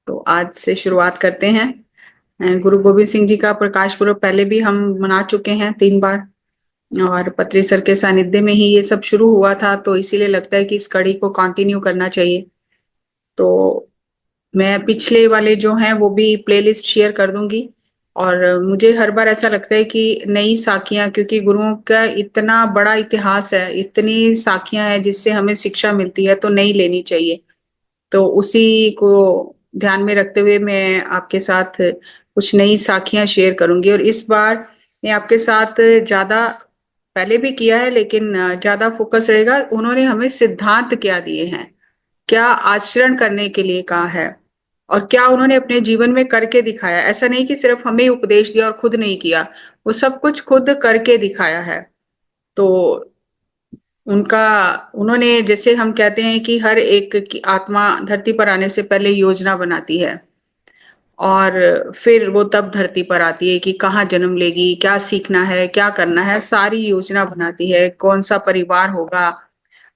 तो आज से शुरुआत करते हैं। गुरु गोविंद सिंह जी का प्रकाश पुरब पहले भी हम मना चुके हैं 3 बार। और पत्री सर के सानिध्य में ही ये सब शुरू हुआ था, तो इसीलिए लगता है कि इस कड़ी को कंटिन्यू करना चाहिए। तो मैं पिछले वाले जो हैं वो भी प्लेलिस्ट शेयर कर दूंगी। और मुझे हर बार ऐसा लगता है कि नई साखियां, क्योंकि गुरुओं का इतना बड़ा इतिहास है, इतनी साखियां हैं जिससे हमें शिक्षा मिलती है, तो नई लेनी चाहिए। तो उसी को ध्यान में रखते हुए मैं आपके साथ कुछ नई साखियां शेयर करूंगी। और इस बार मैं आपके साथ ज्यादा, पहले भी किया है लेकिन ज्यादा फोकस रहेगा, उन्होंने हमें सिद्धांत क्या दिए हैं, क्या आचरण करने के लिए कहा है, और क्या उन्होंने अपने जीवन में करके दिखाया। ऐसा नहीं कि सिर्फ हमें उपदेश दिया और खुद नहीं किया, वो सब कुछ खुद करके दिखाया है। तो उनका, उन्होंने, जैसे हम कहते हैं कि हर एक की आत्मा धरती पर आने से पहले योजना बनाती है, और फिर वो तब धरती पर आती है कि कहाँ जन्म लेगी, क्या सीखना है, क्या करना है, सारी योजना बनाती है। कौन सा परिवार होगा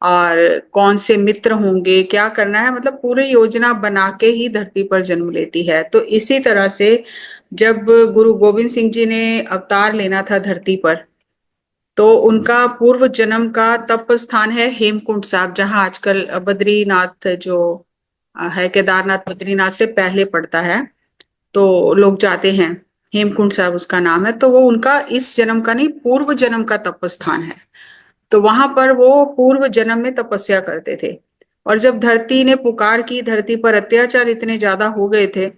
और कौन से मित्र होंगे, क्या करना है, मतलब पूरी योजना बना के ही धरती पर जन्म लेती है। तो इसी तरह से जब गुरु गोविंद सिंह जी ने अवतार लेना था धरती पर, तो उनका पूर्व जन्म का तप स्थान है हेमकुंड साहब, जहां आजकल बद्रीनाथ जो है, केदारनाथ बद्रीनाथ से पहले पड़ता है, तो लोग जाते हैं। हेमकुंड साहब उसका नाम है। तो वो उनका इस जन्म का नहीं, पूर्व जन्म का तप स्थान है। तो वहां पर वो पूर्व जन्म में तपस्या करते थे। और जब धरती ने पुकार की, धरती पर अत्याचार इतने ज्यादा हो गए थे,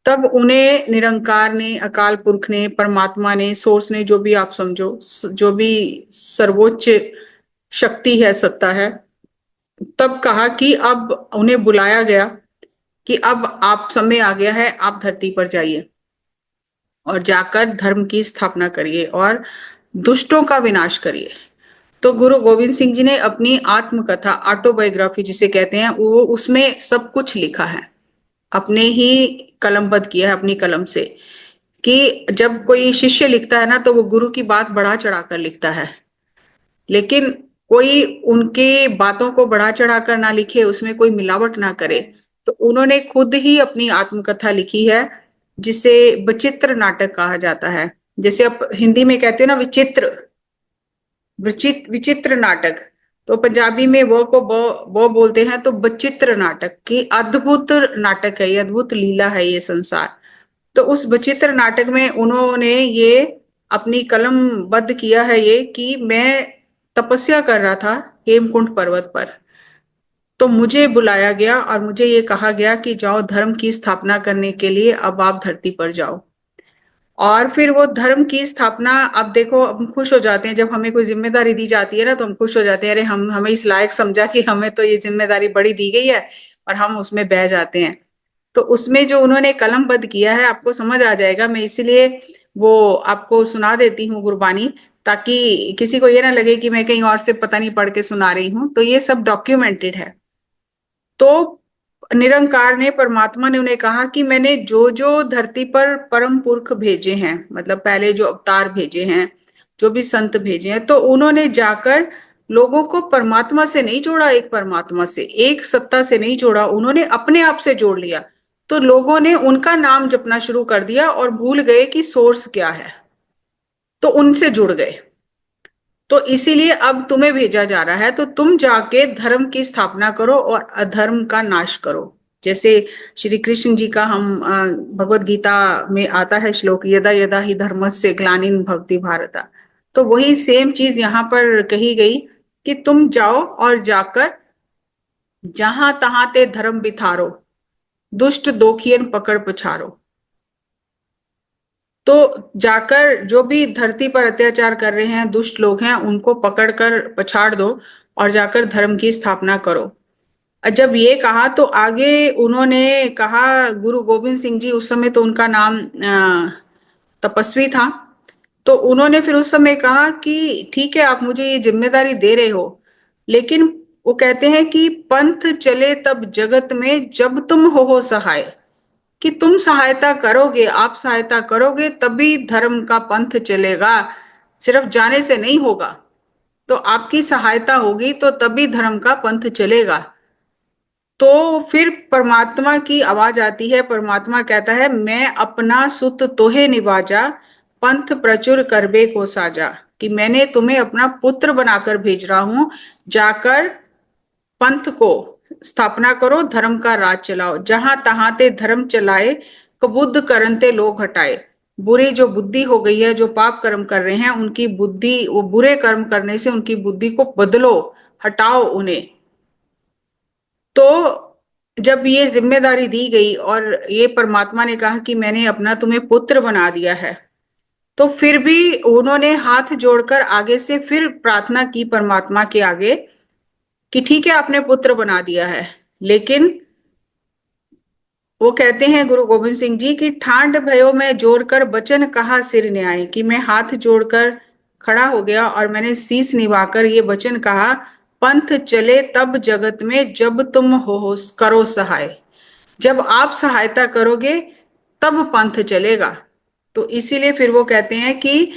तब उन्हें निरंकार ने, अकाल पुरख ने, परमात्मा ने, सोर्स ने, जो भी आप समझो, जो भी सर्वोच्च शक्ति है, सत्ता है, तब कहा कि अब उन्हें बुलाया गया कि अब आप, समय आ गया है, आप धरती पर जाइए और जाकर धर्म की स्थापना करिए और दुष्टों का विनाश करिए। तो गुरु गोविंद सिंह जी ने अपनी आत्मकथा, ऑटोबायोग्राफी जिसे कहते हैं, वो उसमें सब कुछ लिखा है, अपने ही कलमबद्ध किया है अपनी कलम से। कि जब कोई शिष्य लिखता है ना, तो वो गुरु की बात बढ़ा चढ़ा कर लिखता है, लेकिन कोई उनके बातों को बढ़ा चढ़ा कर ना लिखे, उसमें कोई मिलावट ना करे। तो उन्होंने खुद ही अपनी आत्मकथा लिखी है, जिसे विचित्र नाटक कहा जाता है। जैसे आप हिंदी में कहते हो ना विचित्र, विचित्र नाटक, तो पंजाबी में वो को वो बोलते हैं। तो विचित्र नाटक की अद्भुत नाटक है ये, अद्भुत लीला है ये संसार। तो उस विचित्र नाटक में उन्होंने ये अपनी कलम बद्ध किया है, ये कि मैं तपस्या कर रहा था हेमकुंड पर्वत पर, तो मुझे बुलाया गया और मुझे ये कहा गया कि जाओ धर्म की स्थापना करने के लिए, अब आप धरती पर जाओ। और फिर वो धर्म की स्थापना, अब देखो, हम खुश हो जाते हैं जब हमें कोई जिम्मेदारी दी जाती है ना, तो हम खुश हो जाते हैं, अरे हम, हमें इस लायक समझा कि हमें तो ये जिम्मेदारी बड़ी दी गई है, और हम उसमें बह जाते हैं। तो उसमें जो उन्होंने कलमबद्ध किया है, आपको समझ आ जाएगा। मैं इसलिए वो आपको सुना देती हूँ गुरबानी, ताकि किसी को ये ना लगे कि मैं कहीं और से पता नहीं पढ़ के सुना रही हूँ। तो ये सब डॉक्यूमेंटेड है। तो निरंकार ने, परमात्मा ने उन्हें कहा कि मैंने जो जो धरती पर परम पुरख भेजे हैं, मतलब पहले जो अवतार भेजे हैं, जो भी संत भेजे हैं, तो उन्होंने जाकर लोगों को परमात्मा से नहीं जोड़ा, एक परमात्मा से, एक सत्ता से नहीं जोड़ा, उन्होंने अपने आप से जोड़ लिया। तो लोगों ने उनका नाम जपना शुरू कर दिया और भूल गए कि सोर्स क्या है, तो उनसे जुड़ गए। तो इसीलिए अब तुम्हें भेजा जा रहा है, तो तुम जाके धर्म की स्थापना करो और अधर्म का नाश करो। जैसे श्री कृष्ण जी का, हम भगवत गीता में आता है श्लोक, यदा यदा ही धर्मस्य ग्लानिन भवति भारत। तो वही सेम चीज यहाँ पर कही गई कि तुम जाओ और जाकर जहां तहां ते धर्म बिथारो, दुष्ट दोखियन पकड़ पछारो। तो जाकर जो भी धरती पर अत्याचार कर रहे हैं, दुष्ट लोग हैं, उनको पकड़कर पछाड़ दो और जाकर धर्म की स्थापना करो। जब ये कहा, तो आगे उन्होंने कहा, गुरु गोविंद सिंह जी, उस समय तो उनका नाम तपस्वी था, तो उन्होंने फिर उस समय कहा कि ठीक है, आप मुझे ये जिम्मेदारी दे रहे हो, लेकिन वो कहते हैं कि पंथ चले तब जगत में जब तुम हो सहाय। कि तुम सहायता करोगे, आप सहायता करोगे तभी धर्म का पंथ चलेगा, सिर्फ जाने से नहीं होगा। तो आपकी सहायता होगी तो तभी धर्म का पंथ चलेगा। तो फिर परमात्मा की आवाज आती है, परमात्मा कहता है, मैं अपना सुत तोहे निवाजा, पंथ प्रचुर करबे को साजा। कि मैंने तुम्हें अपना पुत्र बनाकर भेज रहा हूं, जाकर पंथ को स्थापना करो, धर्म का राज चलाओ, जहां तहां ते धर्म चलाए, कबुद्ध करनते लोग हटाए। बुरी जो बुद्धि हो गई है, जो पाप कर्म कर रहे हैं, उनकी बुद्धि, वो बुरे कर्म करने से उनकी बुद्धि को बदलो, हटाओ उन्हें। तो जब ये जिम्मेदारी दी गई और ये परमात्मा ने कहा कि मैंने अपना तुम्हें पुत्र बना दिया है, तो फिर भी उन्होंने हाथ जोड़कर आगे से फिर प्रार्थना की परमात्मा के आगे कि ठीक है, आपने पुत्र बना दिया है, लेकिन वो कहते हैं गुरु गोविंद सिंह जी की, ठांड भयो में जोड़कर बचन कहा सिर न्याय। कि मैं हाथ जोड़कर खड़ा हो गया और मैंने शीस निभाकर ये वचन कहा, पंथ चले तब जगत में, जब तुम हो करो सहाय। जब आप सहायता करोगे तब पंथ चलेगा। तो इसीलिए फिर वो कहते हैं कि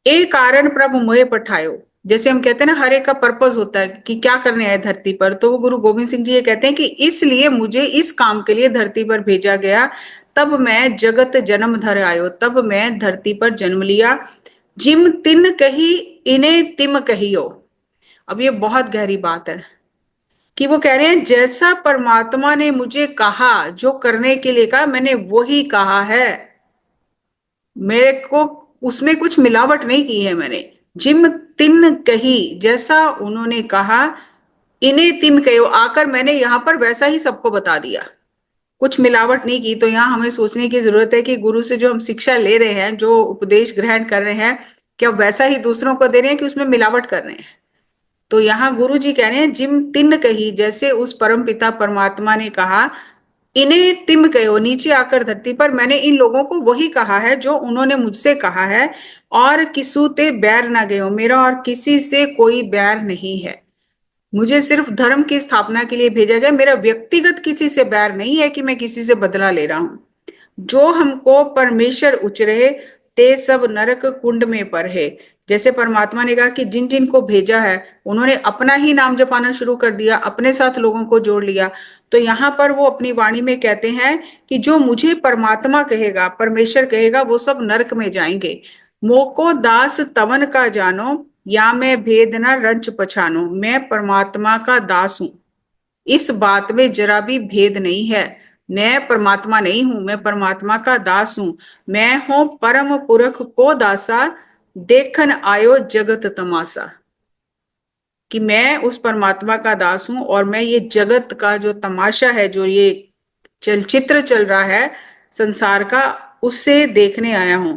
ए कारण प्रभु मोहे पठायो। जैसे हम कहते हैं ना, हर एक का पर्पस होता है कि क्या करने आए धरती पर, तो वो गुरु गोविंद सिंह जी ये कहते हैं कि इसलिए मुझे इस काम के लिए धरती पर भेजा गया, तब मैं जगत जन्म धर आयो, तब मैं धरती पर जन्म लिया। जिम तिन कही इन्हें तिम कहियो। अब ये बहुत गहरी बात है कि वो कह रहे हैं, जैसा परमात्मा ने मुझे कहा, जो करने के लिए कहा, मैंने वही कहा है। मेरे को उसमें कुछ मिलावट नहीं की है मैंने। जिम तिन कही, जैसा उन्होंने कहा, इन्हें तिम कहो, आकर मैंने यहां पर वैसा ही सबको बता दिया, कुछ मिलावट नहीं की। तो यहाँ हमें सोचने की जरूरत है कि गुरु से जो हम शिक्षा ले रहे हैं, जो उपदेश ग्रहण कर रहे हैं, क्या वैसा ही दूसरों को दे रहे हैं कि उसमें मिलावट कर रहे हैं। तो यहाँ गुरु जी कह रहे हैं, जिम तिन कही, जैसे उस परम पिता परमात्मा ने कहा, इन्हें तिम कहो, नीचे आकर धरती पर मैंने इन लोगों को वही कहा है जो उन्होंने मुझसे कहा है। और किसू ते बैर ना गयो, मेरा और किसी से कोई बैर नहीं है। मुझे सिर्फ धर्म की स्थापना के लिए भेजा गया, मेरा व्यक्तिगत किसी से बैर नहीं है कि मैं किसी से बदला ले रहा हूं। जो हमको परमेश्वर उचरे, ते सब नरक कुंड में पर है। जैसे परमात्मा ने कहा कि जिन जिन को भेजा है, उन्होंने अपना ही नाम जपाना शुरू कर दिया, अपने साथ लोगों को जोड़ लिया। तो यहाँ पर वो अपनी वाणी में कहते हैं कि जो मुझे परमात्मा कहेगा, परमेश्वर कहेगा, वो सब नरक में जाएंगे। मोको दास तवन का जानो, या मैं भेद न रंच पछानो। मैं परमात्मा का दास हूं, इस बात में जरा भी भेद नहीं है। मैं परमात्मा नहीं हूं, मैं परमात्मा का दास हूं। मैं हूं परम पुरख को दासा, देखन आयो जगत तमाशा। कि मैं उस परमात्मा का दास हूं और मैं ये जगत का जो तमाशा है, जो ये चलचित्र चल रहा है संसार का, उससे देखने आया हूं।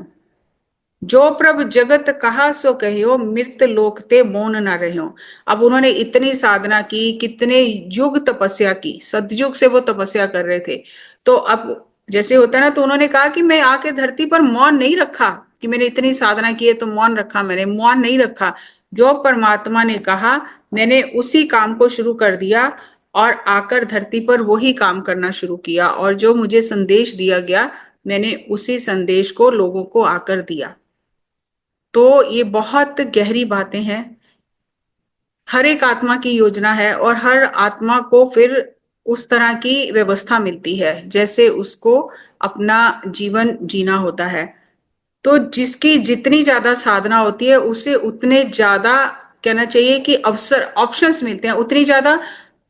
जो प्रभ जगत कहा सो कहियो, मृत लोक ते मौन न रहियो। अब उन्होंने इतनी साधना की, कितने युग तपस्या की, सतयुग से वो तपस्या कर रहे थे। तो अब जैसे होता है ना, तो उन्होंने कहा कि मैं आके धरती पर मौन नहीं रखा, कि मैंने इतनी साधना की है तो मौन रखा, मैंने मौन नहीं रखा। जो परमात्मा ने कहा, मैंने उसी काम को शुरू कर दिया और आकर धरती पर वही काम करना शुरू किया। और जो मुझे संदेश दिया गया, मैंने उसी संदेश को लोगों को आकर दिया। तो ये बहुत गहरी बातें हैं। हर एक आत्मा की योजना है और हर आत्मा को फिर उस तरह की व्यवस्था मिलती है जैसे उसको अपना जीवन जीना होता है। तो जिसकी जितनी ज्यादा साधना होती है, उसे उतने ज्यादा, कहना चाहिए कि अवसर, ऑप्शंस मिलते हैं, उतनी ज्यादा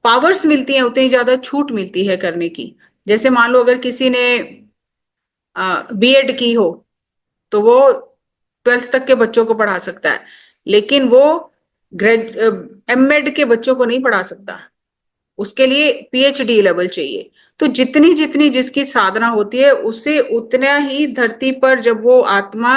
पावर्स मिलती हैं, उतनी ज्यादा छूट मिलती है करने की। जैसे मान लो अगर किसी ने बीएड की हो, तो वो 12th तक के बच्चों को पढ़ा सकता है, लेकिन वो ग्रेड एमएड के बच्चों को नहीं पढ़ा सकता, उसके लिए पीएचडी लेवल चाहिए। तो जितनी जितनी जिसकी साधना होती है, उसे उतना ही धरती पर जब वो आत्मा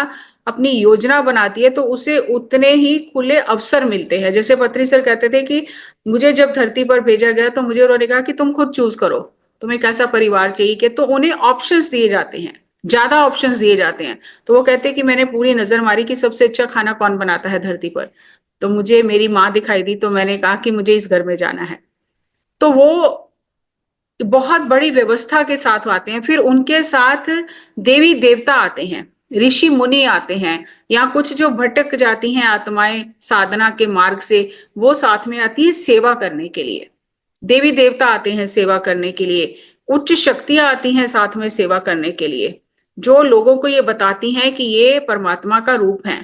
अपनी योजना बनाती है, तो उसे उतने ही खुले अवसर मिलते हैं। जैसे पत्री सर कहते थे कि मुझे जब धरती पर भेजा गया, तो मुझे उन्होंने कहा कि तुम खुद चूज करो, तुम्हें कैसा परिवार चाहिए, कि तो उन्हें ऑप्शंस दिए जाते हैं, ज्यादा ऑप्शंस दिए जाते हैं। तो वो कहते हैं कि मैंने पूरी नजर मारी कि सबसे अच्छा खाना कौन बनाता है धरती पर, तो मुझे मेरी माँ दिखाई दी, तो मैंने कहा कि मुझे इस घर में जाना है। तो वो बहुत बड़ी व्यवस्था के साथ आते हैं। फिर उनके साथ देवी देवता आते हैं, ऋषि मुनि आते हैं, या कुछ जो भटक जाती हैं आत्माएं साधना के मार्ग से, वो साथ में आती है सेवा करने के लिए। देवी देवता आते हैं सेवा करने के लिए, उच्च शक्तियां आती हैं साथ में सेवा करने के लिए, जो लोगों को ये बताती हैं कि ये परमात्मा का रूप है,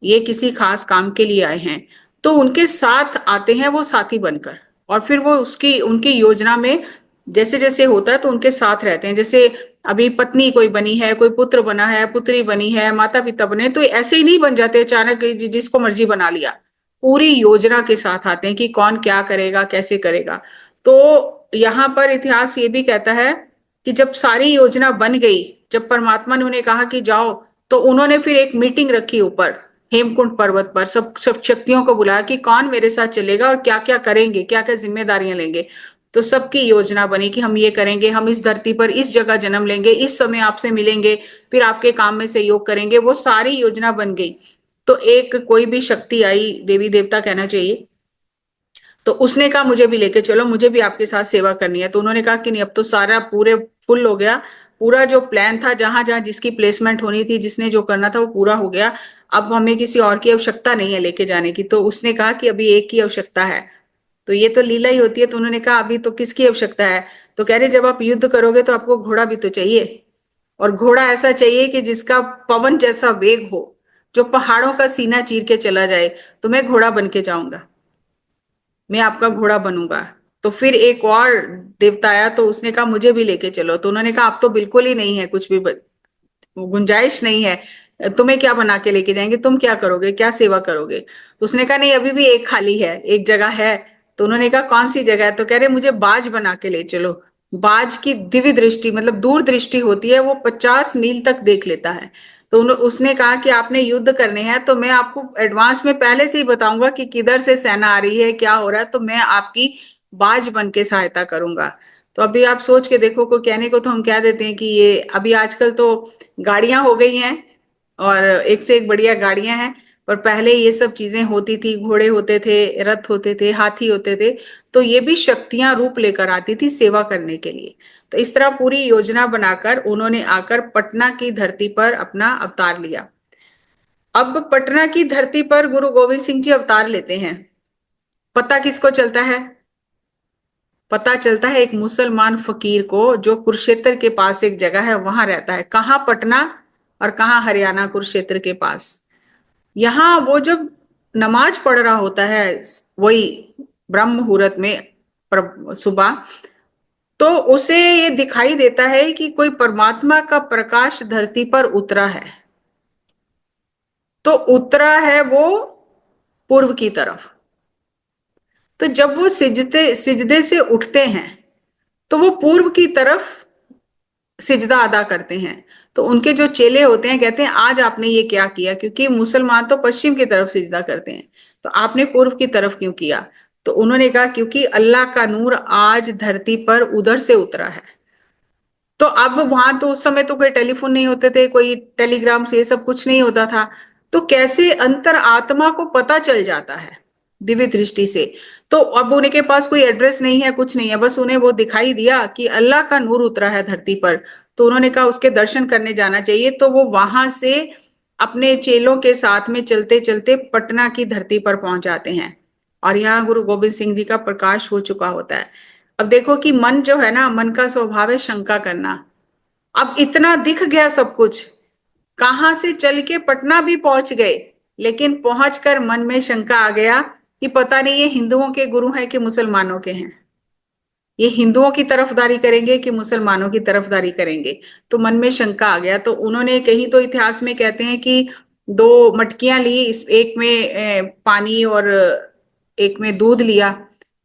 ये किसी खास काम के लिए आए हैं। तो उनके साथ आते हैं वो साथी बनकर, और फिर वो उसकी उनकी योजना में जैसे जैसे होता है तो उनके साथ रहते हैं। जैसे अभी पत्नी कोई बनी है, कोई पुत्र बना है, पुत्री बनी है, माता पिता बने, तो ऐसे ही नहीं बन जाते अचानक जिसको मर्जी बना लिया। पूरी योजना के साथ आते हैं कि कौन क्या करेगा, कैसे करेगा। तो यहाँ पर इतिहास ये भी कहता है कि जब सारी योजना बन गई, जब परमात्मा ने उन्हें कहा कि जाओ, तो उन्होंने फिर एक मीटिंग रखी ऊपर हेमकुंड पर्वत पर, सब सब शक्तियों को बुलाया कि कौन मेरे साथ चलेगा और क्या क्या करेंगे, क्या क्या जिम्मेदारियां लेंगे। तो सबकी योजना बनी कि हम ये करेंगे, हम इस धरती पर इस जगह जन्म लेंगे, इस समय आपसे मिलेंगे, फिर आपके काम में सहयोग करेंगे। वो सारी योजना बन गई। तो एक कोई भी शक्ति आई, देवी देवता कहना चाहिए, तो उसने कहा मुझे भी लेके चलो, मुझे भी आपके साथ सेवा करनी है। तो उन्होंने कहा कि नहीं, अब तो सारा पूरे फुल हो गया, पूरा जो प्लान था, जहां जहां जिसकी प्लेसमेंट होनी थी, जिसने जो करना था वो पूरा हो गया। अब हमें किसी और की आवश्यकता नहीं है लेके जाने की। तो उसने कहा कि अभी एक की आवश्यकता है। तो ये तो लीला ही होती है। तो उन्होंने कहा अभी तो किसकी आवश्यकता है? तो कह रहे जब आप युद्ध करोगे तो आपको घोड़ा भी तो चाहिए, और घोड़ा ऐसा चाहिए कि जिसका पवन जैसा वेग हो, जो पहाड़ों का सीना चीर के चला जाए। तो मैं घोड़ा बन के जाऊंगा, मैं आपका घोड़ा बनूंगा। तो फिर एक और देवता आया, तो उसने कहा मुझे भी लेके चलो। तो उन्होंने कहा अब तो बिल्कुल ही नहीं है, कुछ भी गुंजाइश नहीं है, तुम्हें क्या बना के लेके जाएंगे, तुम क्या करोगे, क्या सेवा करोगे? तो उसने कहा नहीं, अभी भी एक खाली है, एक जगह है। तो उन्होंने कहा कौन सी जगह है? तो कह रहे मुझे बाज बना के ले चलो। बाज की दिव्य दृष्टि, मतलब दूर दृष्टि होती है, वो 50 मील तक देख लेता है। तो उसने कहा कि आपने युद्ध करने हैं तो मैं आपको एडवांस में पहले से ही बताऊंगा कि किधर से सेना आ रही है, क्या हो रहा है, तो मैं आपकी बाज बन के सहायता करूंगा। तो अभी आप सोच के देखो, को कहने को तो हम कह देते हैं कि ये अभी आजकल तो गाड़ियां हो गई हैं, और एक से एक बढ़िया गाड़ियां हैं। पर पहले ये सब चीजें होती थी, घोड़े होते थे, रथ होते थे, हाथी होते थे। तो ये भी शक्तियां रूप लेकर आती थी सेवा करने के लिए। तो इस तरह पूरी योजना बनाकर उन्होंने आकर पटना की धरती पर अपना अवतार लिया। अब पटना की धरती पर गुरु गोविंद सिंह जी अवतार लेते हैं। पता किसको चलता है? पता चलता है एक मुसलमान फकीर को, जो कुरुक्षेत्र के पास एक जगह है वहां रहता है। कहाँ? पटना, और कहाँ? हरियाणा, कुरुक्षेत्र के पास। यहाँ वो जब नमाज पढ़ रहा होता है, वही ब्रह्म मुहूर्त में, सुबह, तो उसे ये दिखाई देता है कि कोई परमात्मा का प्रकाश धरती पर उतरा है। तो उतरा है वो पूर्व की तरफ। तो जब वो सिजदे सिजदे से उठते हैं, तो वो पूर्व की तरफ सिजदा अदा करते हैं। तो उनके जो चेले होते हैं कहते हैं आज आपने ये क्या किया, क्योंकि मुसलमान तो पश्चिम की तरफ सिजदा करते हैं, तो आपने पूर्व की तरफ क्यों किया? तो उन्होंने कहा क्योंकि अल्लाह का नूर आज धरती पर उधर से उतरा है। तो अब वहां तो उस समय तो कोई टेलीफोन नहीं होते थे, कोई टेलीग्राम से ये सब कुछ नहीं होता था। तो कैसे अंतर आत्मा को पता चल जाता है दिव्य दृष्टि से? तो अब उनके पास कोई एड्रेस नहीं है, कुछ नहीं है, बस उन्हें वो दिखाई दिया कि अल्लाह का नूर उतरा है धरती पर। तो उन्होंने कहा उसके दर्शन करने जाना चाहिए। तो वो वहां से अपने चेलों के साथ में चलते चलते पटना की धरती पर पहुंच जाते हैं, और यहाँ गुरु गोविंद सिंह जी का प्रकाश हो चुका होता है। अब देखो कि मन जो है ना, मन का स्वभाव है शंका करना। अब इतना दिख गया सब कुछ, कहां से चल के पटना भी पहुंच गए, लेकिन पहुंचकर मन में शंका आ गया कि पता नहीं ये हिंदुओं के गुरु हैं कि मुसलमानों के हैं, ये हिंदुओं की तरफदारी करेंगे कि मुसलमानों की तरफदारी करेंगे। तो मन में शंका आ गया। तो उन्होंने, कहीं तो इतिहास में कहते हैं कि दो मटकियां ली, इस एक में पानी और एक में दूध लिया,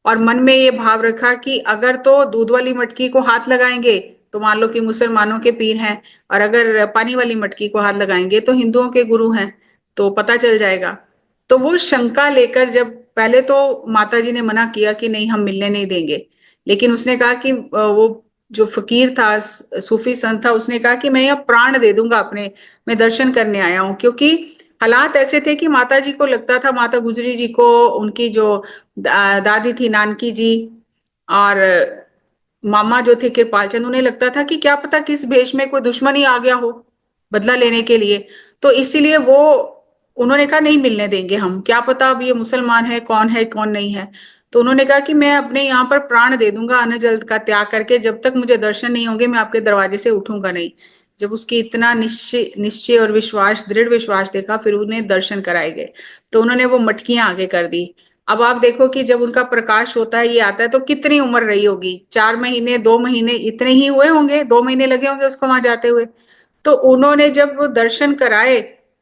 और मन में ये भाव रखा कि अगर तो दूध वाली मटकी को हाथ लगाएंगे तो मान लो कि मुसलमानों के पीर हैं, और अगर पानी वाली मटकी को हाथ लगाएंगे तो हिंदुओं के गुरु हैं, तो पता चल जाएगा। तो वो शंका लेकर, जब पहले तो माता जी ने मना किया कि नहीं हम मिलने नहीं देंगे, लेकिन उसने कहा कि वो जो फकीर था, सूफी संत था, उसने कहा कि मैं यह प्राण दे दूंगा अपने, मैं दर्शन करने आया हूं। क्योंकि हालात ऐसे थे कि माता जी को लगता था, माता गुजरी जी को, उनकी जो दादी थी नानकी जी, और मामा जो थे कृपाल चंद, उन्हें लगता था कि क्या पता किस भेष में कोई दुश्मन ही आ गया हो बदला लेने के लिए। तो इसीलिए वो, उन्होंने कहा नहीं मिलने देंगे हम, क्या पता अब ये मुसलमान है, कौन नहीं है। तो उन्होंने कहा कि मैं अपने यहाँ पर प्राण दे दूंगा अन्न जल का त्याग करके, जब तक मुझे दर्शन नहीं होंगे मैं आपके दरवाजे से उठूंगा नहीं। जब उसकी इतना निश्चय निश्चय और विश्वास, दृढ़ विश्वास देखा, फिर उन्हें दर्शन कराए गए। तो उन्होंने वो मटकियां आगे कर दी। अब आप देखो कि जब उनका प्रकाश होता है, ये आता है, तो कितनी उम्र रही होगी, 4 महीने 2 महीने इतने ही हुए होंगे, 2 महीने लगे होंगे उसको वहां जाते हुए। तो उन्होंने जब वो दर्शन कराए,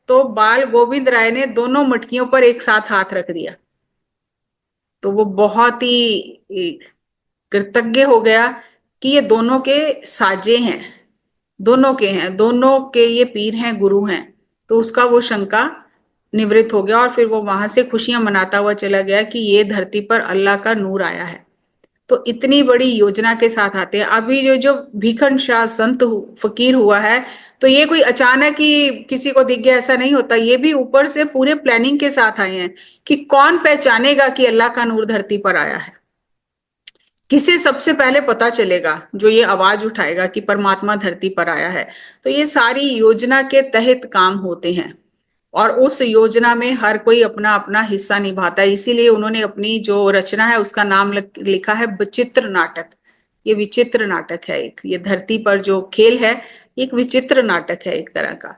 तो बाल गोविंद राय ने दोनों मटकियों पर एक साथ हाथ रख दिया। तो वो बहुत ही कृतज्ञ हो गया कि ये दोनों के साजे हैं, दोनों के हैं, दोनों के ये पीर हैं, गुरु हैं। तो उसका वो शंका निवृत्त हो गया, और फिर वो वहां से खुशियां मनाता हुआ चला गया कि ये धरती पर अल्लाह का नूर आया है। तो इतनी बड़ी योजना के साथ आते हैं। अभी जो जो भीखन शाह संत फकीर हुआ है, तो ये कोई अचानक ही किसी को दिख गया ऐसा नहीं होता, ये भी ऊपर से पूरे प्लानिंग के साथ आए हैं कि कौन पहचानेगा कि अल्लाह का नूर धरती पर आया है, किसे सबसे पहले पता चलेगा, जो ये आवाज उठाएगा कि परमात्मा धरती पर आया है। तो ये सारी योजना के तहत काम होते हैं, और उस योजना में हर कोई अपना अपना हिस्सा निभाता है। इसीलिए उन्होंने अपनी जो रचना है उसका नाम लिखा है विचित्र नाटक। ये विचित्र नाटक है एक, ये धरती पर जो खेल है एक विचित्र नाटक है एक तरह का।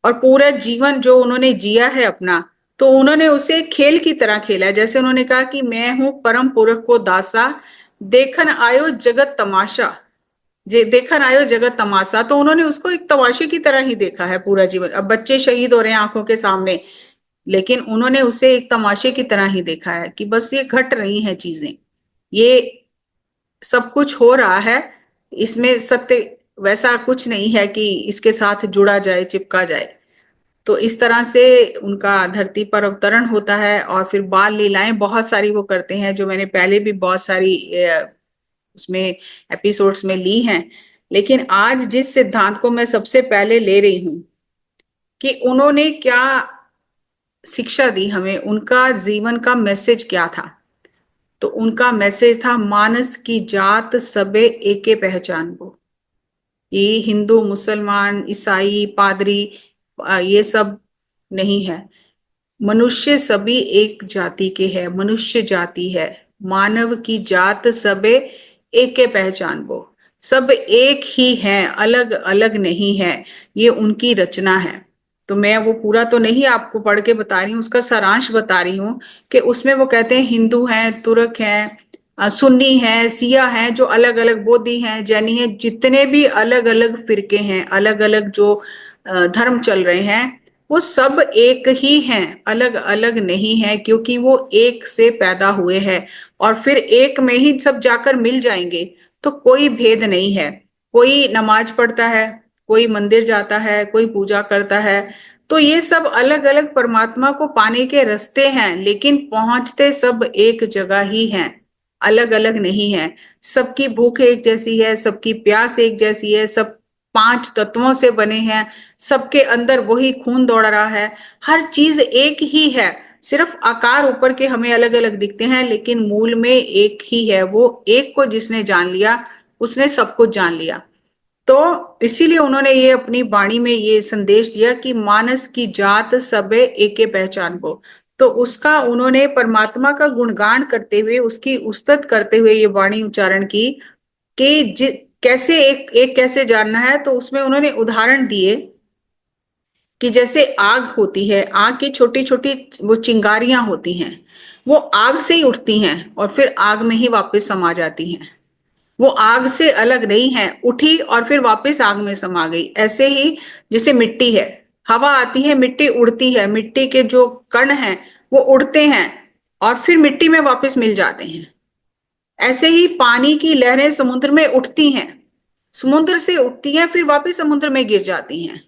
और पूरा जीवन जो उन्होंने जिया है अपना, तो उन्होंने उसे खेल की तरह खेला है। जैसे उन्होंने कहा कि मैं हूं परम पुरख को दासा, देखन आयो जगत तमाशा, जे देखन आयो जगत तमाशा। तो उन्होंने उसको एक तमाशे की तरह ही देखा है पूरा जीवन। अब बच्चे शहीद हो रहे हैं आंखों के सामने, लेकिन उन्होंने उसे एक तमाशे की तरह ही देखा है कि बस ये घट रही हैं चीजें, ये सब कुछ हो रहा है, इसमें सत्य वैसा कुछ नहीं है कि इसके साथ जुड़ा जाए, चिपका जाए। तो इस तरह से उनका धरती पर अवतरण होता है। और फिर बाल लीलाएं बहुत सारी वो करते हैं, जो मैंने पहले भी बहुत सारी उसमें एपिसोड्स में ली हैं। लेकिन आज जिस सिद्धांत को मैं सबसे पहले ले रही हूं कि उन्होंने क्या शिक्षा दी हमें, उनका जीवन का मैसेज क्या था, तो उनका मैसेज था मानस की जात सबे एके पहचान वो। ये हिंदू मुसलमान ईसाई पादरी ये सब नहीं है, मनुष्य सभी एक जाति के हैं, मनुष्य जाति है। मानव की जात सबे एके पहचान वो, सब एक ही हैं, अलग अलग नहीं है। ये उनकी रचना है। तो मैं वो पूरा तो नहीं आपको पढ़ के बता रही हूँ, उसका सारांश बता रही हूँ कि उसमें वो कहते हैं हिंदू हैं, तुर्क हैं, सुन्नी हैं, सिया हैं, जो अलग अलग, बोधी हैं, जैनी हैं, जितने भी अलग अलग फिरके हैं, अलग अलग जो धर्म चल रहे हैं, वो सब एक ही हैं, अलग अलग नहीं है, क्योंकि वो एक से पैदा हुए हैं और फिर एक में ही सब जाकर मिल जाएंगे। तो कोई भेद नहीं है। कोई नमाज पढ़ता है, कोई मंदिर जाता है, कोई पूजा करता है। तो ये सब अलग अलग परमात्मा को पाने के रास्ते हैं, लेकिन पहुंचते सब एक जगह ही हैं, अलग अलग नहीं है। सबकी भूख एक जैसी है, सबकी प्यास एक जैसी है, सब 5 तत्वों से बने हैं, सबके अंदर वही खून दौड़ रहा है, हर चीज एक ही है। सिर्फ आकार ऊपर के हमें अलग अलग दिखते हैं, लेकिन मूल में एक ही है। वो एक को जिसने जान लिया, उसने सब कुछ जान लिया। तो इसीलिए उन्होंने ये अपनी वाणी में ये संदेश दिया कि मानस की जात सबे एके पहचान को। तो उसका उन्होंने परमात्मा का गुणगान करते हुए, उसकी उस्तत करते हुए ये वाणी उच्चारण की कि कैसे एक एक कैसे जानना है। तो उसमें उन्होंने उदाहरण दिए कि जैसे आग होती है, आग की छोटी छोटी वो चिंगारियां होती हैं, वो आग से ही उठती हैं और फिर आग में ही वापस समा जाती हैं। वो आग से अलग नहीं है, उठी और फिर वापस आग में समा गई। ऐसे ही जैसे मिट्टी है, हवा आती है, मिट्टी उड़ती है, मिट्टी के जो कण हैं वो उड़ते हैं और फिर मिट्टी में वापस मिल जाते हैं। ऐसे ही पानी की लहरें समुद्र में उठती हैं, समुद्र से उठती हैं, फिर वापस समुद्र में गिर जाती हैं।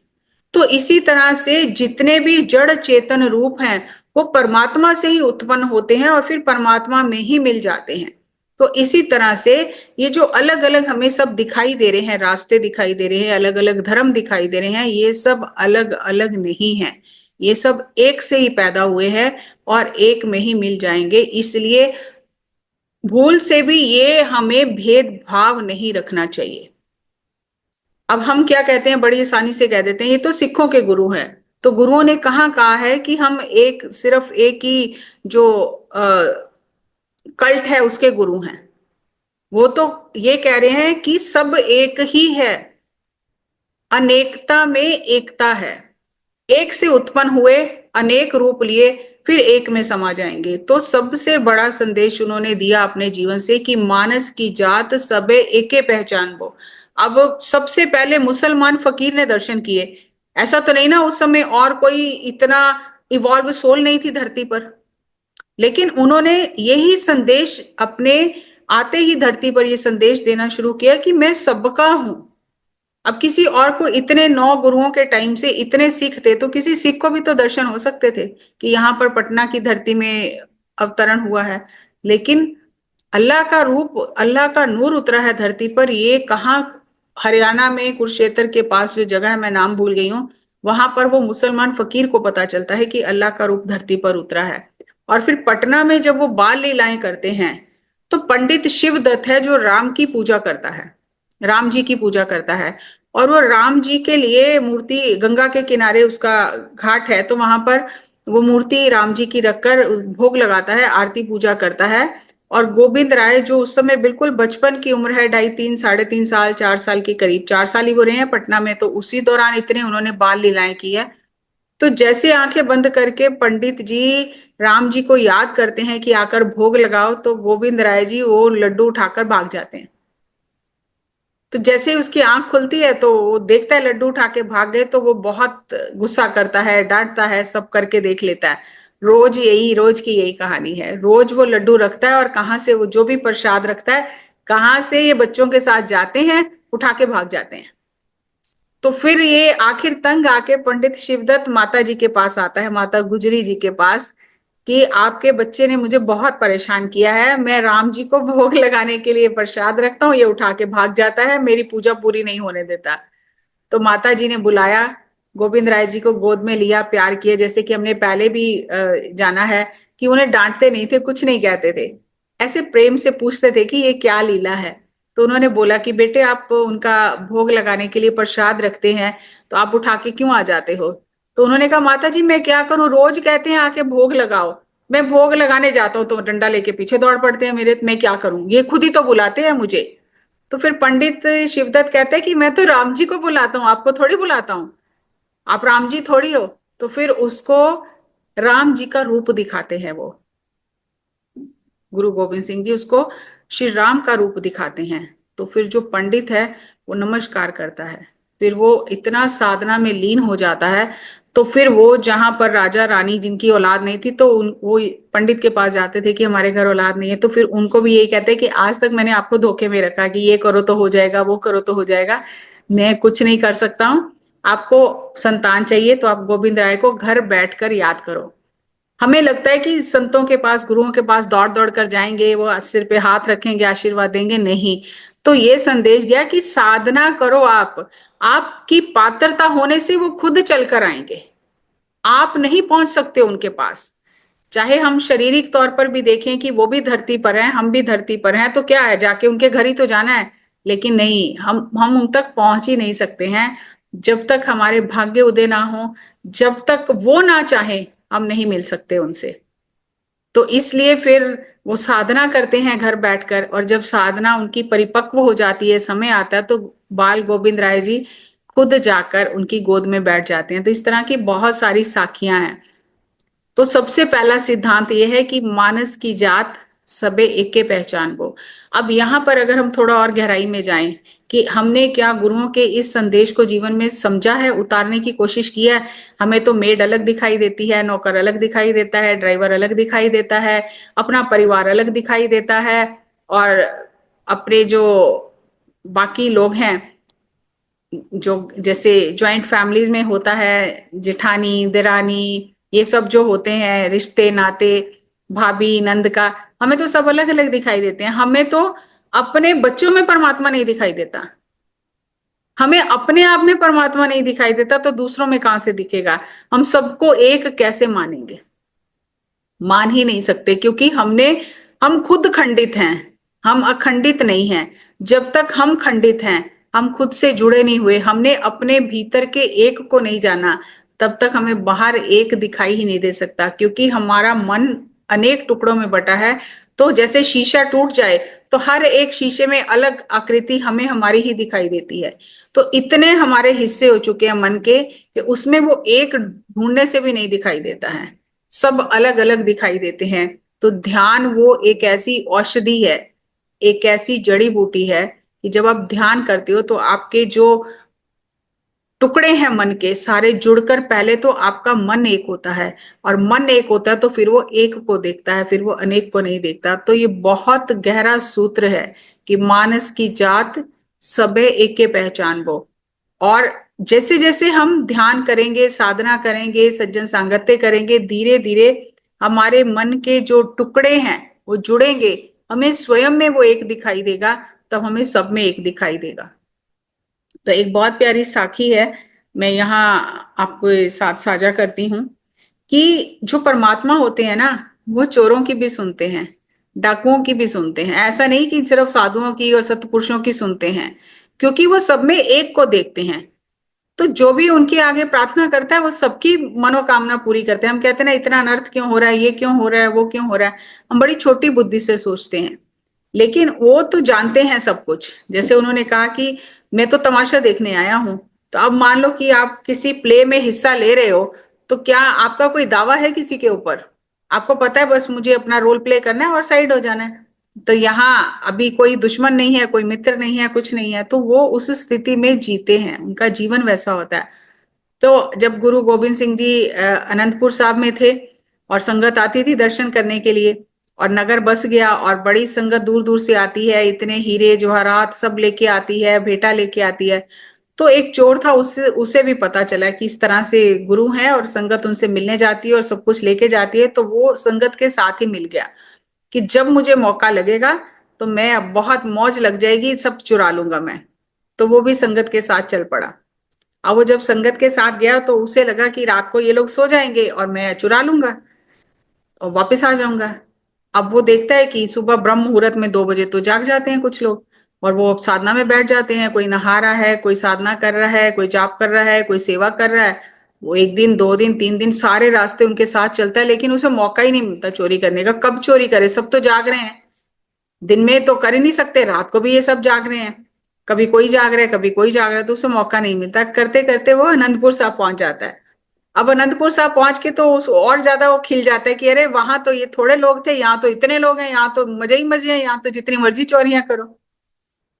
तो इसी तरह से जितने भी जड़ चेतन रूप हैं, वो परमात्मा से ही उत्पन्न होते हैं और फिर परमात्मा में ही मिल जाते हैं। तो इसी तरह से ये जो अलग अलग हमें सब दिखाई दे रहे हैं, रास्ते दिखाई दे रहे हैं, अलग अलग धर्म दिखाई दे रहे हैं, ये सब अलग अलग नहीं है, ये सब एक से ही पैदा हुए हैं और एक में ही मिल जाएंगे। इसलिए भूल से भी ये हमें भेदभाव नहीं रखना चाहिए। अब हम क्या कहते हैं, बड़ी आसानी से कह देते हैं ये तो सिखों के गुरु हैं। तो गुरुओं ने कहाँ कहा है कि हम एक सिर्फ एक ही जो कल्ट है उसके गुरु हैं। वो तो ये कह रहे हैं कि सब एक ही है, अनेकता में एकता है, एक से उत्पन्न हुए, अनेक रूप लिए, फिर एक में समा जाएंगे। तो सबसे बड़ा संदेश उन्होंने दिया अपने जीवन से कि मानस की जात सबे एके पहचान वो। अब सबसे पहले मुसलमान फकीर ने दर्शन किए। ऐसा तो नहीं ना उस समय और कोई इतना इवॉल्व सोल नहीं थी धरती पर, लेकिन उन्होंने यही संदेश अपने आते ही धरती पर ये संदेश देना शुरू किया कि मैं सबका हूं। अब किसी और को इतने 9 गुरुओं के टाइम से इतने सिख थे, तो किसी सिख को भी तो दर्शन हो सकते थे कि यहाँ पर पटना की धरती में अवतरण हुआ है। लेकिन अल्लाह का रूप, अल्लाह का नूर उतरा है धरती पर, ये कहाँ, हरियाणा में कुरुक्षेत्र के पास जो जगह है, मैं नाम भूल गई हूँ, वहां पर वो मुसलमान फकीर को पता चलता है कि अल्लाह का रूप धरती पर उतरा है। और फिर पटना में जब वो बाल लीलाएं करते हैं, तो पंडित शिवदत्त है जो राम की पूजा करता है, राम जी की पूजा करता है, और वो राम जी के लिए मूर्ति, गंगा के किनारे उसका घाट है, तो वहां पर वो मूर्ति राम जी की रखकर भोग लगाता है, आरती पूजा करता है। और गोविंद राय जो उस समय बिल्कुल बचपन की उम्र है, 2.5 3 3.5 साल 4 साल के करीब, 4 साल ही वो रहे हैं पटना में, तो उसी दौरान इतने उन्होंने बाल लीलाएं की है। तो जैसे आंखें बंद करके पंडित जी राम जी को याद करते हैं कि आकर भोग लगाओ, तो गोविंद राय जी वो लड्डू उठाकर भाग जाते हैं। तो जैसे ही उसकी आंख खुलती है तो वो देखता है लड्डू उठा के भाग गए, तो वो बहुत गुस्सा करता है, डांटता है, सब करके देख लेता है। रोज की यही कहानी है, रोज वो लड्डू रखता है और कहाँ से वो जो भी प्रसाद रखता है, कहाँ से ये बच्चों के साथ जाते हैं, उठा के भाग जाते हैं। तो फिर ये आखिर तंग आके पंडित शिवदत्त माता जी के पास आता है, माता गुजरी जी के पास, कि आपके बच्चे ने मुझे बहुत परेशान किया है, मैं राम जी को भोग लगाने के लिए प्रसाद रखता हूँ, ये उठा के भाग जाता है, मेरी पूजा पूरी नहीं होने देता। तो माता जी ने बुलाया, गोविंद राय जी को गोद में लिया, प्यार किया, जैसे कि हमने पहले भी जाना है कि उन्हें डांटते नहीं थे, कुछ नहीं कहते थे, ऐसे प्रेम से पूछते थे कि ये क्या लीला है। तो उन्होंने बोला कि बेटे आप उनका भोग लगाने के लिए प्रसाद रखते हैं, तो आप उठा के क्यों आ जाते हो। तो उन्होंने कहा माता जी मैं क्या करूं, रोज कहते हैं आके भोग लगाओ, मैं भोग लगाने जाता हूँ तो डंडा लेके पीछे दौड़ पड़ते हैं मेरे, मैं क्या करूं, ये खुद ही तो बुलाते हैं मुझे। तो फिर पंडित शिवदत्त कहते हैं कि मैं तो राम जी को बुलाता हूँ, आपको थोड़ी बुलाता हूँ, आप राम जी थोड़ी हो। तो फिर उसको राम जी का रूप दिखाते हैं वो, गुरु गोविंद सिंह जी उसको श्री राम का रूप दिखाते हैं। तो फिर जो पंडित है वो नमस्कार करता है, फिर वो इतना साधना में लीन हो जाता है। तो फिर वो जहां पर राजा रानी जिनकी औलाद नहीं थी, तो वो पंडित के पास जाते थे कि हमारे घर औलाद नहीं है, तो फिर उनको भी यही कहते हैं कि आज तक मैंने आपको धोखे में रखा कि ये करो तो हो जाएगा, वो करो तो हो जाएगा, मैं कुछ नहीं कर सकता हूँ। आपको संतान चाहिए तो आप गोविंद राय को घर बैठकर याद करो। हमें लगता है कि संतों के पास, गुरुओं के पास दौड़ दौड़ कर जाएंगे, वो सिर पे हाथ रखेंगे, आशीर्वाद देंगे, नहीं। तो ये संदेश दिया कि साधना करो आप, आपकी पात्रता होने से वो खुद चलकर आएंगे, आप नहीं पहुंच सकते उनके पास। चाहे हम शारीरिक तौर पर भी देखें कि वो भी धरती पर हैं, हम भी धरती पर हैं, तो क्या है, जाके उनके घर ही तो जाना है। लेकिन नहीं, हम उन तक पहुंच ही नहीं सकते हैं जब तक हमारे भाग्य उदय ना हो, जब तक वो ना चाहे, हम नहीं मिल सकते उनसे। तो इसलिए फिर वो साधना करते हैं घर बैठकर, और जब साधना उनकी परिपक्व हो जाती है, समय आता है, तो बाल गोविंद राय जी खुद जाकर उनकी गोद में बैठ जाते हैं। तो इस तरह की बहुत सारी साखियां हैं। तो सबसे पहला सिद्धांत यह है कि मानस की जात सबे एके पहचान वो। अब यहाँ पर अगर हम थोड़ा और गहराई में जाएं कि हमने क्या गुरुओं के इस संदेश को जीवन में समझा है, उतारने की कोशिश की है। हमें तो मेड अलग दिखाई देती है, नौकर अलग दिखाई देता है, ड्राइवर अलग दिखाई देता है, अपना परिवार अलग दिखाई देता है, और अपने जो बाकी लोग हैं, जो जैसे ज्वाइंट फैमिलीज में होता है, जेठानी देरानी, ये सब जो होते हैं रिश्ते नाते, भाभी नंद का, हमें तो सब अलग अलग दिखाई देते हैं। हमें तो अपने बच्चों में परमात्मा नहीं दिखाई देता, हमें अपने आप में परमात्मा नहीं दिखाई देता, तो दूसरों में कहां से दिखेगा। हम सबको एक कैसे मानेंगे, मान ही नहीं सकते, क्योंकि हम खुद खंडित हैं, हम अखंडित नहीं हैं। जब तक हम खंडित हैं, हम खुद से जुड़े नहीं हुए, हमने अपने भीतर के एक को नहीं जाना, तब तक हमें बाहर एक दिखाई ही नहीं दे सकता, क्योंकि हमारा मन अनेक टुकड़ों में बटा है। तो जैसे शीशा टूट जाए तो हर एक शीशे में अलग आकृति हमें हमारी ही दिखाई देती है। तो इतने हमारे हिस्से हो चुके हैं मन के कि उसमें वो एक ढूंढने से भी नहीं दिखाई देता है, सब अलग अलग दिखाई देते हैं। तो ध्यान वो एक ऐसी औषधि है, एक ऐसी जड़ी बूटी है कि जब आप ध्यान करते हो तो आपके जो टुकड़े हैं मन के सारे जुड़कर पहले तो आपका मन एक होता है, और मन एक होता है तो फिर वो एक को देखता है, फिर वो अनेक को नहीं देखता। तो ये बहुत गहरा सूत्र है कि मानस की जात सबे एके पहचान वो। और जैसे जैसे हम ध्यान करेंगे, साधना करेंगे, सज्जन सांगत्य करेंगे, धीरे धीरे हमारे मन के जो टुकड़े हैं वो जुड़ेंगे, हमें स्वयं में वो एक दिखाई देगा, तब हमें सब में एक दिखाई देगा। तो एक बहुत प्यारी साखी है, मैं यहाँ आपको साथ साझा करती हूँ कि जो परमात्मा होते हैं ना, वो चोरों की भी सुनते हैं, डाकुओं की भी सुनते हैं। ऐसा नहीं कि सिर्फ साधुओं की और सत्पुरुषों की सुनते हैं, क्योंकि वो सब में एक को देखते हैं। तो जो भी उनके आगे प्रार्थना करता है वो सबकी मनोकामना पूरी करते हैं। हम कहते हैं ना, इतना अनर्थ क्यों हो रहा है, ये क्यों हो रहा है, वो क्यों हो रहा है, हम बड़ी छोटी बुद्धि से सोचते हैं। लेकिन वो तो जानते हैं सब कुछ। जैसे उन्होंने कहा कि मैं तो तमाशा देखने आया हूं। तो अब मान लो कि आप किसी प्ले में हिस्सा ले रहे हो, तो क्या आपका कोई दावा है किसी के ऊपर? आपको पता है बस मुझे अपना रोल प्ले करना है और साइड हो जाना है। तो यहाँ अभी कोई दुश्मन नहीं है, कोई मित्र नहीं है, कुछ नहीं है, तो वो उस स्थिति में जीते हैं, उनका जीवन वैसा होता है। तो जब गुरु गोविंद सिंह जी अनंतपुर साहब में थे और संगत आती थी दर्शन करने के लिए, और नगर बस गया और बड़ी संगत दूर दूर से आती है, इतने हीरे जवाहरात सब लेके आती है, भेंटा लेके आती है। तो एक चोर था, उससे उसे भी पता चला कि इस तरह से गुरु हैं और संगत उनसे मिलने जाती है और सब कुछ लेके जाती है। तो वो संगत के साथ ही मिल गया कि जब मुझे मौका लगेगा तो मैं बहुत मौज लग जाएगी, सब चुरा लूंगा मैं। तो वो भी संगत के साथ चल पड़ा। अब वो जब संगत के साथ गया तो उसे लगा कि रात को ये लोग सो जाएंगे और मैं चुरा लूंगा और वापस आ जाऊंगा। अब वो देखता है कि सुबह ब्रह्म मुहूर्त में 2 बजे तो जाग जाते हैं कुछ लोग, और वो साधना में बैठ जाते हैं। कोई नहा रहा है, कोई साधना कर रहा है, कोई जाप कर रहा है, कोई सेवा कर रहा है। वो 1 दिन 2 दिन 3 दिन सारे रास्ते उनके साथ चलता है, लेकिन उसे मौका ही नहीं मिलता चोरी करने का। कब चोरी करे, सब तो जाग रहे हैं। दिन में तो कर ही नहीं सकते, रात को भी ये सब जाग रहे हैं। कभी कोई जाग रहा है, कभी कोई जाग रहा है, तो उसे मौका नहीं मिलता। करते करते वो अनंतपुर साहब पहुंच जाता है। अब अनंतपुर साहब पहुंच के तो उस और ज्यादा वो खिल जाता है कि अरे वहां तो ये थोड़े लोग थे, यहाँ तो इतने लोग हैं, यहाँ तो मजे ही मजे हैं, यहाँ तो जितनी मर्जी चोरियां करो।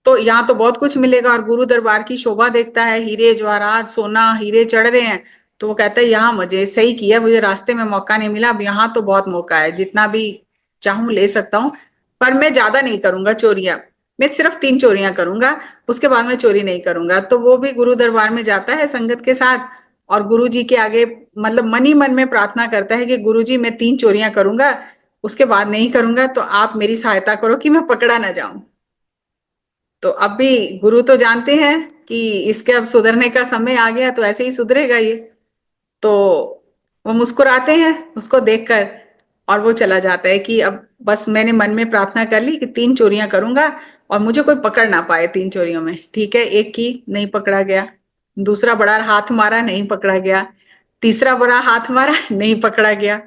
तो यहाँ तो बहुत कुछ मिलेगा। और गुरु दरबार की शोभा देखता है, हीरे जवाहरात सोना हीरे चढ़ रहे हैं। तो वो कहता है यहाँ मजे, सही किया, मुझे रास्ते में मौका नहीं मिला, अब यहाँ तो बहुत मौका है, जितना भी चाहूं ले सकता हूँ। पर मैं ज्यादा नहीं करूंगा चोरियां, मैं सिर्फ 3 चोरियां करूंगा, उसके बाद मैं चोरी नहीं करूंगा। तो वो भी गुरु दरबार में जाता है संगत के साथ, और गुरु जी के आगे मतलब मन ही मन में प्रार्थना करता है कि गुरु जी मैं 3 चोरियां करूंगा, उसके बाद नहीं करूंगा, तो आप मेरी सहायता करो कि मैं पकड़ा ना जाऊं। तो अब भी गुरु तो जानते हैं कि इसके अब सुधरने का समय आ गया, तो ऐसे ही सुधरेगा ये। तो वो मुस्कुराते हैं उसको देखकर, और वो चला जाता है कि अब बस मैंने मन में प्रार्थना कर ली कि 3 चोरियां करूंगा और मुझे कोई पकड़ ना पाए 3 चोरियों में। ठीक है, एक की नहीं पकड़ा गया, दूसरा बड़ा हाथ मारा नहीं पकड़ा गया, तीसरा बड़ा हाथ मारा नहीं पकड़ा गया।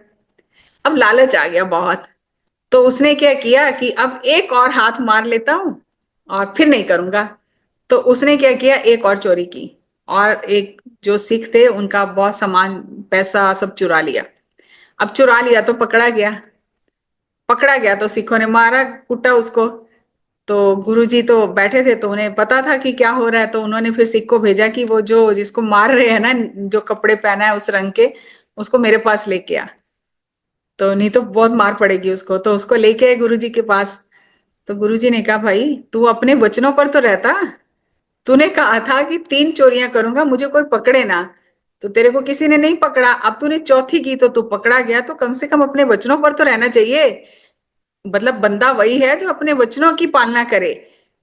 अब लालच आ गया बहुत। तो उसने क्या किया कि अब एक और हाथ मार लेता हूं और फिर नहीं करूंगा। तो उसने क्या किया, एक और चोरी की, और एक जो सिख थे उनका बहुत सामान पैसा सब चुरा लिया। अब चुरा लिया तो पकड़ा गया। पकड़ा गया तो सिखों ने मारा कुटा उसको। तो गुरुजी तो बैठे थे, तो उन्हें पता था कि क्या हो रहा है। तो उन्होंने फिर सिख को भेजा कि वो जो जिसको मार रहे हैं ना, जो कपड़े पहना है उस रंग के, उसको मेरे पास लेके आ। तो नहीं तो बहुत मार पड़ेगी उसको। तो उसको लेके आए गुरुजी के पास। तो गुरुजी ने कहा, भाई तू अपने वचनों पर तो रहता, तूने कहा था कि 3 चोरियां करूंगा मुझे कोई पकड़े ना, तो तेरे को किसी ने नहीं पकड़ा, अब तूने चौथी की तो तू पकड़ा गया। तो कम से कम अपने वचनों पर तो रहना चाहिए। मतलब बंदा वही है जो अपने वचनों की पालना करे।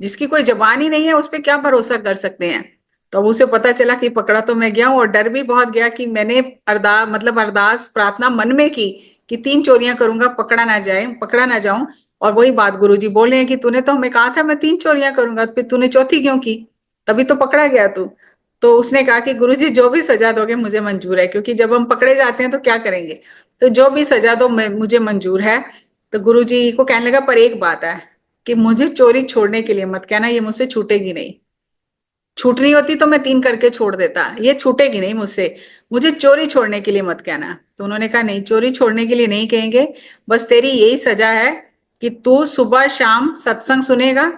जिसकी कोई जबान ही नहीं है उस पर क्या भरोसा कर सकते हैं। तो अब उसे पता चला कि पकड़ा तो मैं गया हूं, और डर भी बहुत गया कि मैंने अरदास प्रार्थना मन में की कि 3 चोरियां करूंगा, पकड़ा ना जाऊं। और वही बात गुरुजी बोल रहे हैं कि तूने तो हमें कहा था मैं 3 चोरियां करूंगा, फिर तूने चौथी क्यों की? तभी तो पकड़ा गया तू। तो उसने कहा कि गुरुजी जो भी सजा दोगे मुझे मंजूर है, क्योंकि जब हम पकड़े जाते हैं तो क्या करेंगे। तो जो भी सजा दो मैं मुझे मंजूर है। तो गुरुजी को कहने लगा, पर एक बात है कि मुझे चोरी छोड़ने के लिए मत कहना, ये मुझसे छूटेगी नहीं। छूटनी होती तो मैं 3 करके छोड़ देता, ये छूटेगी नहीं मुझसे, मुझे चोरी छोड़ने के लिए मत कहना। तो उन्होंने कहा, नहीं, चोरी छोड़ने के लिए नहीं कहेंगे, बस तेरी यही सजा है कि तू सुबह शाम सत्संग सुनेगा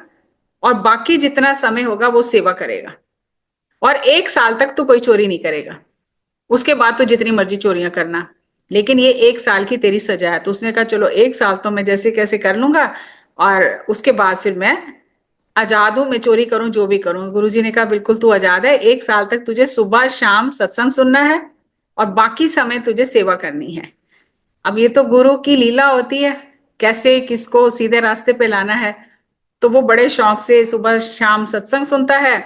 और बाकी जितना समय होगा वो सेवा करेगा, और 1 साल तक तू कोई चोरी नहीं करेगा, उसके बाद तो जितनी मर्जी चोरियां करना, लेकिन ये 1 साल की तेरी सजा है। तो उसने कहा, चलो 1 साल तो मैं जैसे कैसे कर लूंगा, और उसके बाद फिर मैं आजाद हूं, मैं चोरी करूं जो भी करूं। गुरुजी ने कहा, बिल्कुल तू आजाद है, 1 साल तक तुझे सुबह शाम सत्संग सुनना है और बाकी समय तुझे सेवा करनी है। अब ये तो गुरु की लीला होती है, कैसे किसको सीधे रास्ते पे लाना है। तो वो बड़े शौक से सुबह शाम सत्संग सुनता है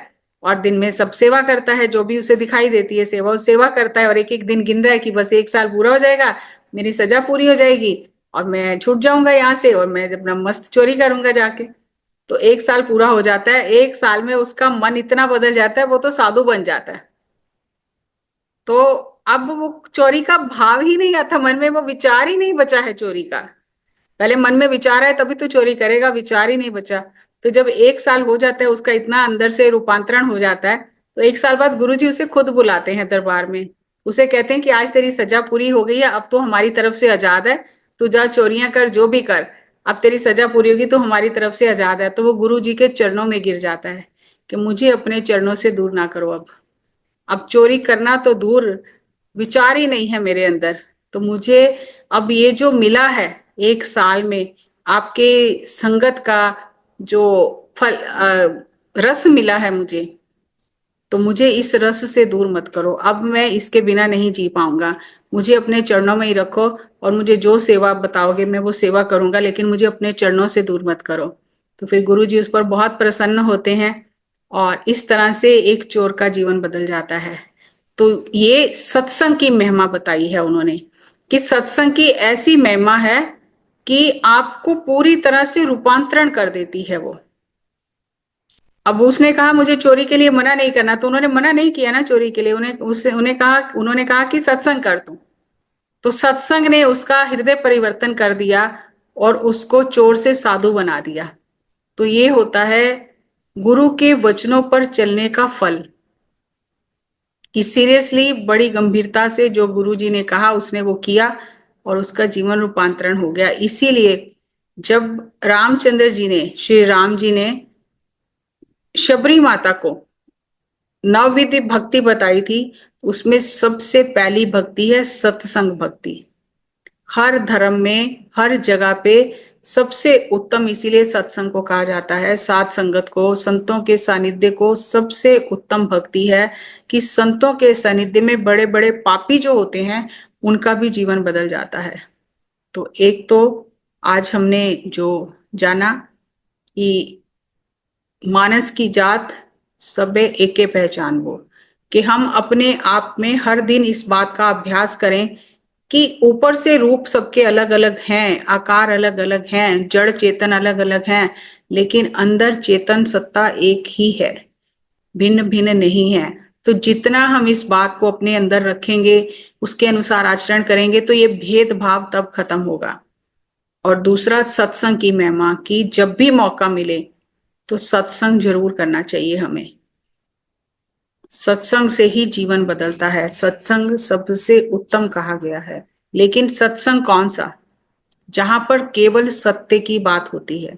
और दिन में सब सेवा करता है, जो भी उसे दिखाई देती है सेवा, वो सेवा करता है, और एक एक दिन गिन रहा है कि बस 1 साल पूरा हो जाएगा, मेरी सजा पूरी हो जाएगी और मैं छूट जाऊंगा यहाँ से, और मैं अपना मस्त चोरी करूंगा जाके। तो 1 साल पूरा हो जाता है, 1 साल में उसका मन इतना बदल जाता है, वो तो साधु बन जाता है। तो अब वो चोरी का भाव ही नहीं आता मन में, वो विचार ही नहीं बचा है चोरी का। पहले मन में विचार है तभी तो चोरी करेगा, विचार ही नहीं बचा। तो जब 1 साल हो जाता है, उसका इतना अंदर से रूपांतरण हो जाता है, तो 1 साल बाद गुरुजी उसे खुद बुलाते हैं दरबार में। उसे कहते हैं कि आज तेरी सजा पूरी हो गई है, अब तो हमारी तरफ से आजाद है, तू जा चोरियां कर जो भी कर, अब तेरी सजा पूरी होगी तो हमारी तरफ से आजाद है। तो वो गुरु जी के चरणों में गिर जाता है कि मुझे अपने चरणों से दूर ना करो, अब चोरी करना तो दूर, विचार ही नहीं है मेरे अंदर। तो मुझे अब ये जो मिला है 1 साल में आपके संगत का जो फल रस मिला है मुझे, तो मुझे इस रस से दूर मत करो, अब मैं इसके बिना नहीं जी पाऊंगा, मुझे अपने चरणों में ही रखो, और मुझे जो सेवा बताओगे मैं वो सेवा करूंगा, लेकिन मुझे अपने चरणों से दूर मत करो। तो फिर गुरु जी उस पर बहुत प्रसन्न होते हैं, और इस तरह से एक चोर का जीवन बदल जाता है। तो ये सत्संग की महिमा बताई है उन्होंने, कि सत्संग की ऐसी महिमा है कि आपको पूरी तरह से रूपांतरण कर देती है वो। अब उसने कहा मुझे चोरी के लिए मना नहीं करना, तो उन्होंने मना नहीं किया ना चोरी के लिए, उन्होंने कहा कि सत्संग कर तू। तो सत्संग ने उसका हृदय परिवर्तन कर दिया और उसको चोर से साधु बना दिया। तो ये होता है गुरु के वचनों पर चलने का फल, कि सीरियसली बड़ी गंभीरता से जो गुरु जी ने कहा उसने वो किया और उसका जीवन रूपांतरण हो गया। इसीलिए जब रामचंद्र जी ने, श्री राम जी ने शबरी माता को नवविधि भक्ति बताई थी, उसमें सबसे पहली भक्ति है सत्संग भक्ति। हर धर्म में हर जगह पे सबसे उत्तम इसीलिए सत्संग को कहा जाता है, साध संगत को, संतों के सानिध्य को सबसे उत्तम भक्ति है, कि संतों के सानिध्य में बड़े बड़े पापी जो होते हैं उनका भी जीवन बदल जाता है। तो एक तो आज हमने जो जाना कि मानस की जात सबे एके पहचान वो, कि हम अपने आप में हर दिन इस बात का अभ्यास करें कि ऊपर से रूप सबके अलग अलग हैं, आकार अलग अलग हैं, जड़ चेतन अलग अलग हैं, लेकिन अंदर चेतन सत्ता एक ही है, भिन्न भिन्न नहीं है। तो जितना हम इस बात को अपने अंदर रखेंगे, उसके अनुसार आचरण करेंगे, तो ये भेदभाव तब खत्म होगा। और दूसरा सत्संग की महिमा, की जब भी मौका मिले तो सत्संग जरूर करना चाहिए हमें। सत्संग से ही जीवन बदलता है, सत्संग सबसे उत्तम कहा गया है। लेकिन सत्संग कौन सा? जहां पर केवल सत्य की बात होती है,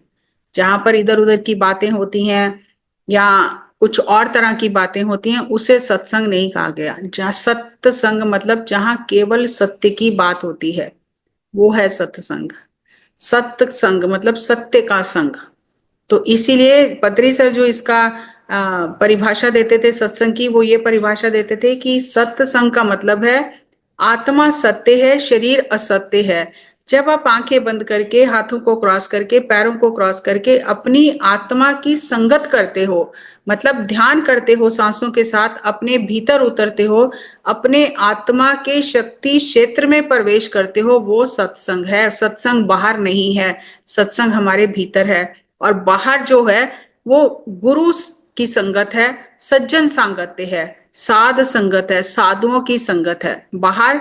जहां पर इधर उधर की बातें होती हैं या कुछ और तरह की बातें होती हैं, उसे सत्संग नहीं कहा गया। जहां सत्संग मतलब जहां केवल सत्य की बात होती है, वो है सत्संग। सत्संग मतलब सत्य का संग। तो इसीलिए पत्री सर जो इसका परिभाषा देते थे सत्संग की, वो ये परिभाषा देते थे कि सत्संग का मतलब है आत्मा सत्य है, शरीर असत्य है। जब आप आंखें बंद करके, हाथों को क्रॉस करके, पैरों को क्रॉस करके अपनी आत्मा की संगत करते हो, मतलब ध्यान करते हो, सांसों के साथ अपने भीतर उतरते हो, अपने आत्मा के शक्ति क्षेत्र में प्रवेश करते हो, वो सत्संग है। सत्संग बाहर नहीं है, सत्संग हमारे भीतर है। और बाहर जो है वो गुरु की संगत है, सज्जन सांगत्य है, साध संगत है, साधुओं की संगत है। बाहर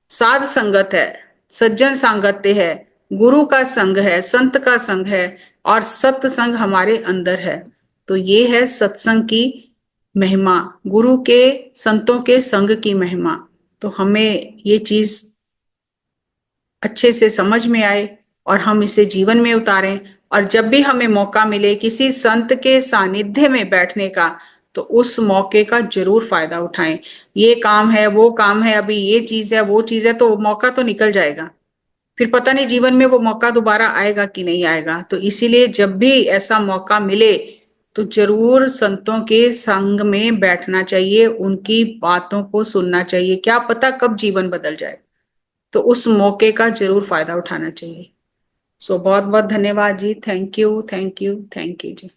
साध संगत है, सज्जन सांगत्य है, गुरु का संग है, संत का संग है और सत्संग हमारे अंदर है। तो ये है सत्संग की महिमा, गुरु के संतों के संग की महिमा। तो हमें ये चीज अच्छे से समझ में आए और हम इसे जीवन में उतारें। और जब भी हमें मौका मिले किसी संत के सानिध्य में बैठने का, तो उस मौके का जरूर फायदा उठाएं। ये काम है, वो काम है, अभी ये चीज है, वो चीज है, तो मौका तो निकल जाएगा, फिर पता नहीं जीवन में वो मौका दोबारा आएगा कि नहीं आएगा। तो इसीलिए जब भी ऐसा मौका मिले तो जरूर संतों के संग में बैठना चाहिए, उनकी बातों को सुनना चाहिए, क्या पता कब जीवन बदल जाए। तो उस मौके का जरूर फायदा उठाना चाहिए। सो बहुत बहुत धन्यवाद जी। Thank you, thank you, thank you ji.